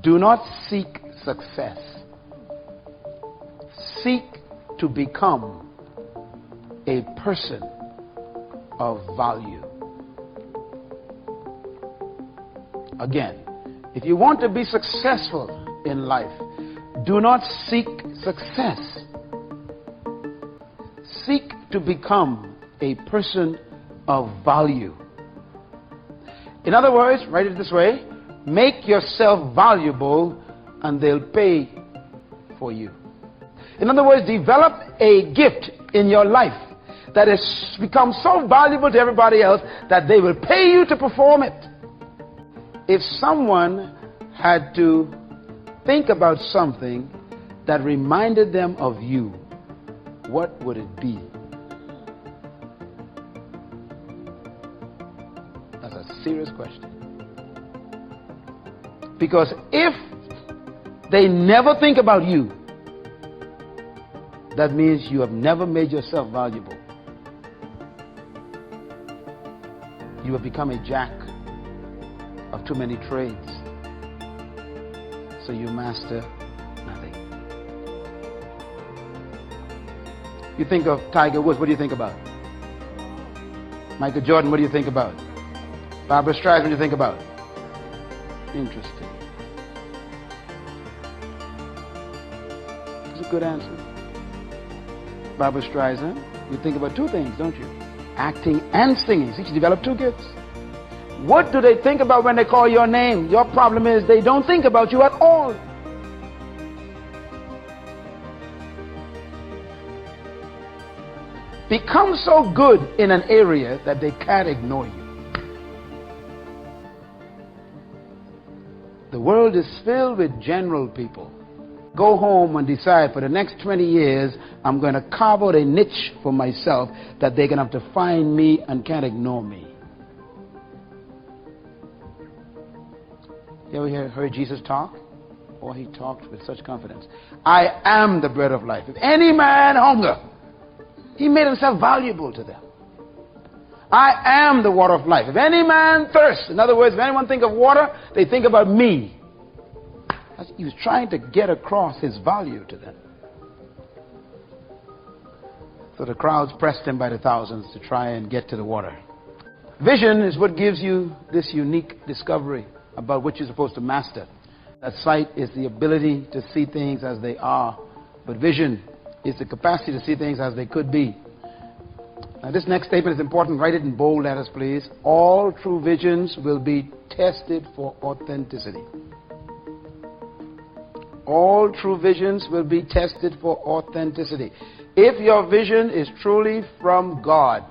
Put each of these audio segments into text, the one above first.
Do not seek success. Seek to become a person of value. Again, if you want to be successful in life, do not seek success. Seek to become a person of value. In other words, write it this way: make yourself valuable and they'll pay for you. In other words, develop a gift in your life that has become so valuable to everybody else that they will pay you to perform it. If someone had to think about something that reminded them of you, what would it be? That's a serious question. Because if they never think about you, that means you have never made yourself valuable. You have become a jack of too many trades, so you master nothing. You think of Tiger Woods, what do you think about? Michael Jordan, what do you think about? Barbara Streisand, what do you think about? Interesting. That's a good answer. Barbara Streisand, you think about two things, don't you? Acting and singing. See, she developed two gifts. What do they think about when they call your name? Your problem is they don't think about you at all. Become so good in an area that they can't ignore you. The world is filled with general people. Go home and decide for the next 20 years, I'm going to carve out a niche for myself that they're going to have to find me and can't ignore me. You ever heard Jesus talk? Oh, he talked with such confidence. I am the bread of life. If any man hunger, he made himself valuable to them. I am the water of life. If any man thirst, in other words, if anyone think of water, they think about me. He was trying to get across his value to them. So the crowds pressed him by the thousands to try and get to the water. Vision is what gives you this unique discovery about what you're supposed to master. That sight is the ability to see things as they are, but vision is the capacity to see things as they could be. Now this next statement is important. Write it in bold letters, please. All true visions will be tested for authenticity. All true visions will be tested for authenticity. If your vision is truly from God,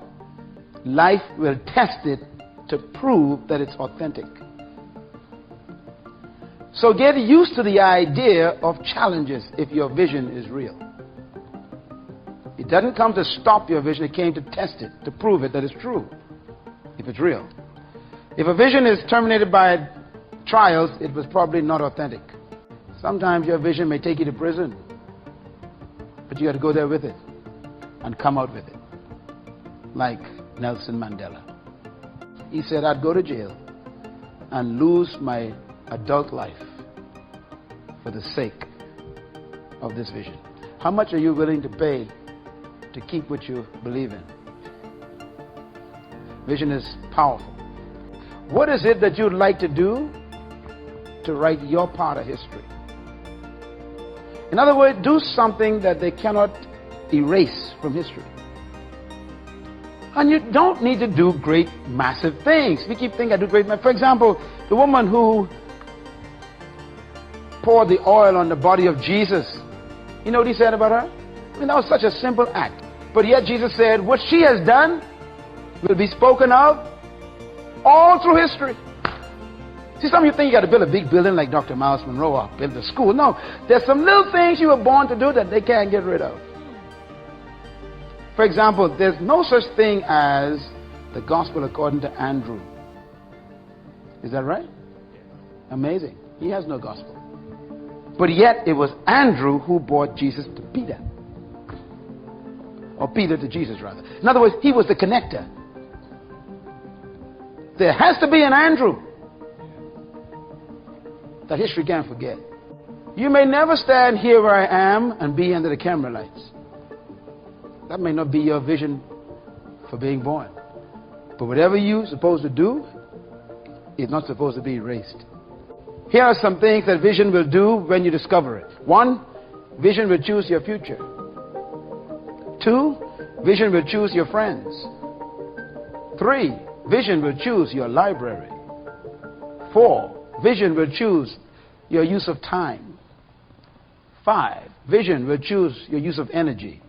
life will test it to prove that it's authentic. So get used to the idea of challenges if your vision is real. It doesn't come to stop your vision, it came to test it, to prove it that it's true, if it's real. If a vision is terminated by trials, it was probably not authentic. Sometimes your vision may take you to prison, but you got to go there with it and come out with it. Like Nelson Mandela. He said, I'd go to jail and lose my adult life for the sake of this vision. How much are you willing to pay to keep what you believe in? Vision is powerful. What is it that you'd like to do to write your part of history? In other words, do something that they cannot erase from history. And you don't need to do great, massive things. We keep thinking I do great. For example, the woman who poured the oil on the body of Jesus. You know what he said about her? I mean, that was such a simple act. But yet Jesus said, what she has done will be spoken of all through history. See, some of you think you got to build a big building like Dr. Myles Munroe or build a school. No, there's some little things you were born to do that they can't get rid of. For example, there's no such thing as the gospel according to Andrew. Is that right? Amazing. He has no gospel. But yet it was Andrew who brought Jesus to Peter. Or Peter to Jesus, rather. In other words, he was the connector. There has to be an Andrew. that history can't forget. You may never stand here where I am and be under the camera lights. That may not be your vision for being born. But whatever you're supposed to do is not supposed to be erased. Here are some things that vision will do when you discover it. 1, vision will choose your future. 2, vision will choose your friends. 3, vision will choose your library. 4, vision will choose your use of time. 5, vision will choose your use of energy.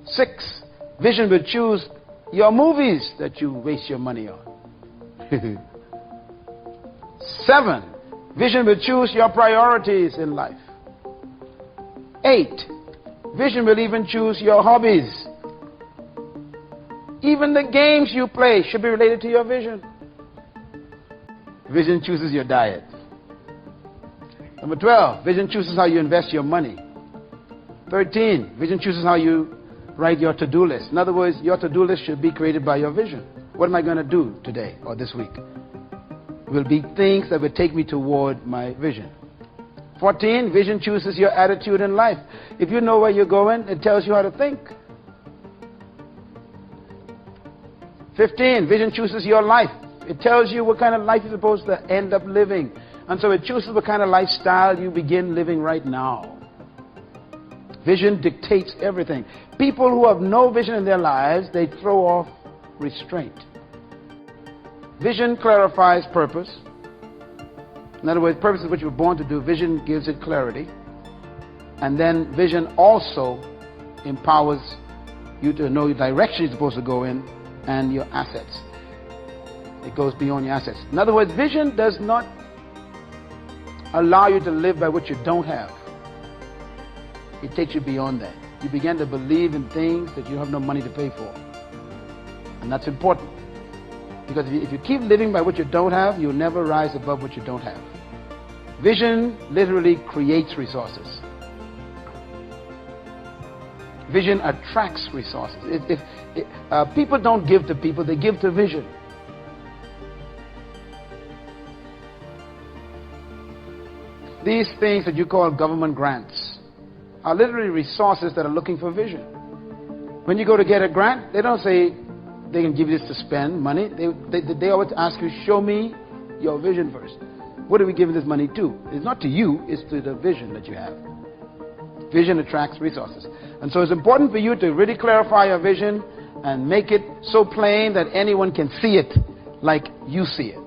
6, vision will choose your movies that you waste your money on. 7, vision will choose your priorities in life. 8, vision will even choose your hobbies. Even the games you play should be related to your vision. Vision chooses your diet. Number 12, vision chooses how you invest your money. 13, vision chooses how you write your to-do list. In other words, your to-do list should be created by your vision. What am I going to do today or this week? It will be things that will take me toward my vision. 14, vision chooses your attitude in life. If you know where you're going, it tells you how to think. 15, vision chooses your life. It tells you what kind of life you're supposed to end up living. And so it chooses what kind of lifestyle you begin living right now. Vision dictates everything. People who have no vision in their lives, they throw off restraint. Vision clarifies purpose. In other words, purpose is what you were born to do. Vision gives it clarity. And then vision also empowers you to know the direction you're supposed to go in and your assets. It goes beyond your assets. In other words, vision does not allow you to live by what you don't have. It takes you beyond that. You begin to believe in things that you have no money to pay for. And that's important. Because if you keep living by what you don't have, you'll never rise above what you don't have. Vision literally creates resources. Vision attracts resources. People don't give to people, they give to vision. These things that you call government grants are literally resources that are looking for vision. When you go to get a grant, they don't say they can give you this to spend money. They always ask you, show me your vision first. What are we giving this money to? It's not to you, it's to the vision that you have. Vision attracts resources. And so it's important for you to really clarify your vision and make it so plain that anyone can see it like you see it.